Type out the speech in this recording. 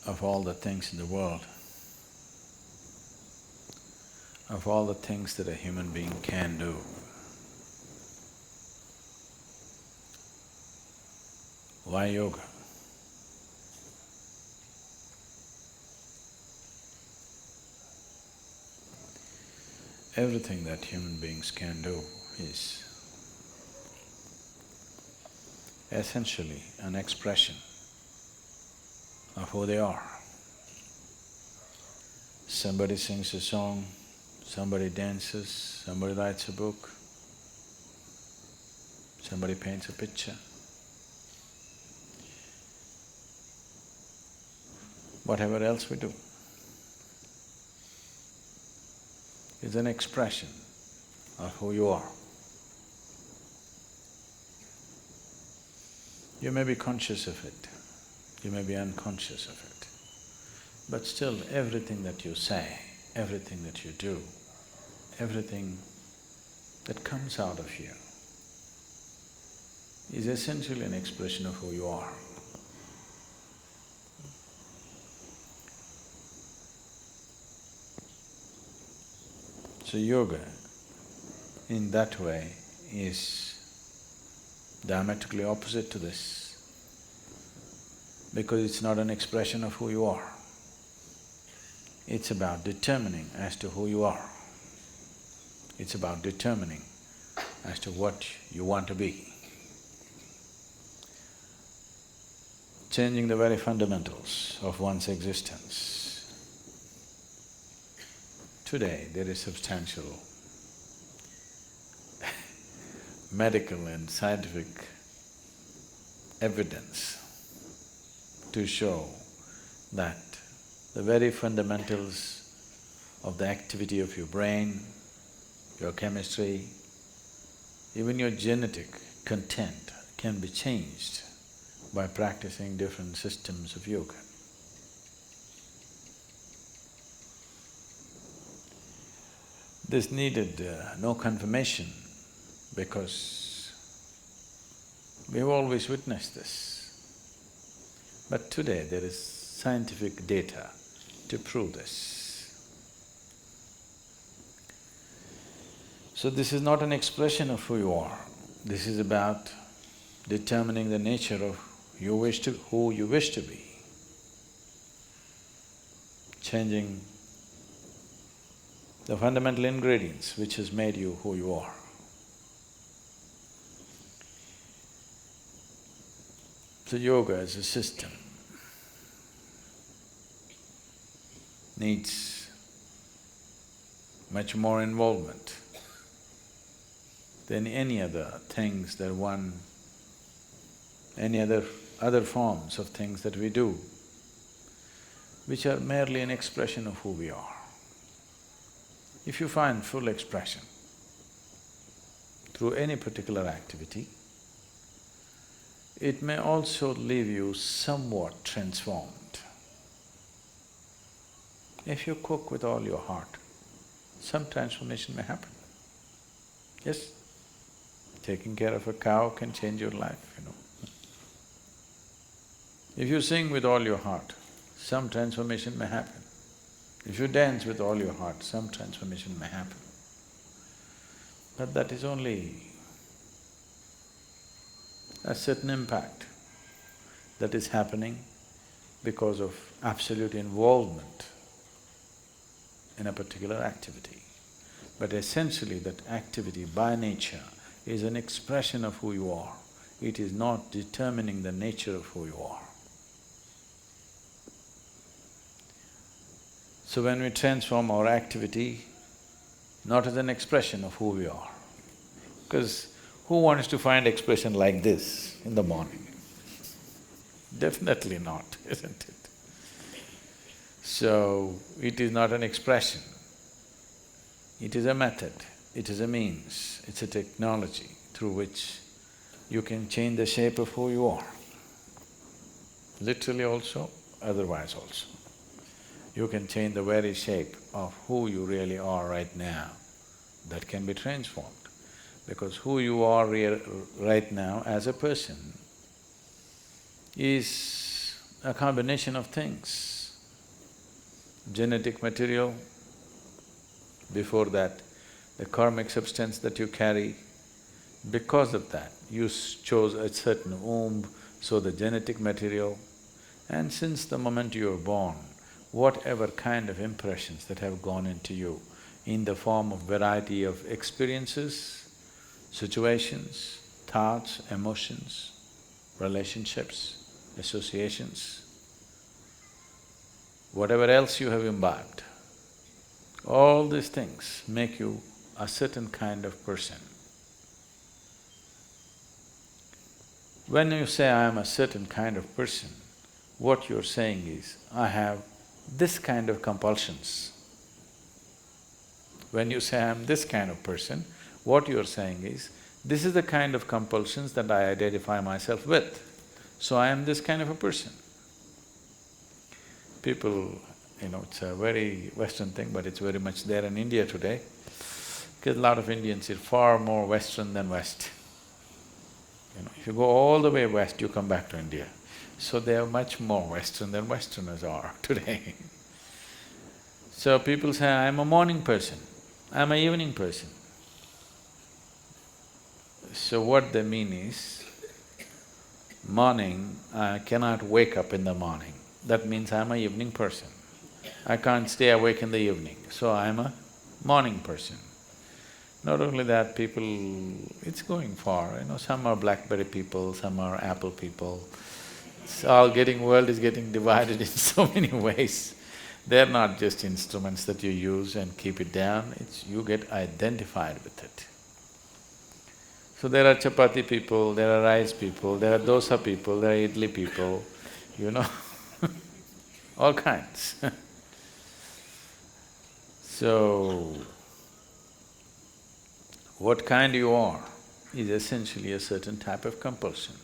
of all the things in the world, of all the things that a human being can do, why yoga? Everything that human beings can do is essentially an expression of who they are. Somebody sings a song, somebody dances, somebody writes a book, somebody paints a picture. Whatever else we do is an expression of who you are. You may be conscious of it, you may be unconscious of it, but still everything that you say, everything that you do, everything that comes out of you is essentially an expression of who you are. So yoga, in that way, is diametrically opposite to this, because it's not an expression of who you are. It's about determining as to who you are. It's about determining as to what you want to be. Changing the very fundamentals of one's existence. Today, there is substantial medical and scientific evidence to show that the very fundamentals of the activity of your brain, your chemistry, even your genetic content can be changed by practicing different systems of yoga. This needed no confirmation because we've always witnessed this. But today there is scientific data to prove this. So this is not an expression of who you are, this is about determining the nature of who you wish to be, changing the fundamental ingredients which has made you who you are. So yoga as a system needs much more involvement than any other things that any other forms of things that we do, which are merely an expression of who we are. If you find full expression through any particular activity, it may also leave you somewhat transformed. If you cook with all your heart, some transformation may happen. Yes, taking care of a cow can change your life, you know. If you sing with all your heart, some transformation may happen. If you dance with all your heart, some transformation may happen. But that is only a certain impact that is happening because of absolute involvement in a particular activity. But essentially that activity by nature is an expression of who you are. It is not determining the nature of who you are. So when we transform our activity, not as an expression of who we are, because who wants to find expression like this in the morning? Definitely not, isn't it? So, it is not an expression, it is a method, it is a means, it's a technology through which you can change the shape of who you are, literally also, otherwise also. You can change the very shape of who you really are right now, that can be transformed. Because who you are right now as a person is a combination of things. genetic material, before that, the karmic substance that you carry. Because of that, you chose a certain womb, so the genetic material. And since the moment you were born, whatever kind of impressions that have gone into you in the form of variety of experiences, situations, thoughts, emotions, relationships, associations, whatever else you have imbibed, all these things make you a certain kind of person. When you say, I am a certain kind of person, what you're saying is, I have this kind of compulsions. When you say, I am this kind of person, what you're saying is, this is the kind of compulsions that I identify myself with, so I am this kind of a person. People, it's a very Western thing, but it's very much there in India today, because a lot of Indians are far more Western than West. If you go all the way west, you come back to India. So they are much more Western than Westerners are today. So people say, I'm a morning person, I'm an evening person. So what they mean is, morning, I cannot wake up in the morning. That means I'm an evening person. I can't stay awake in the evening, so I'm a morning person. Not only that, people… it's going far, some are BlackBerry people, some are Apple people. It's all getting… world is getting divided in so many ways. They're not just instruments that you use and keep it down, it's… you get identified with it. So there are chapati people, there are rice people, there are dosa people, there are idli people, all kinds. So, what kind you are is essentially a certain type of compulsion.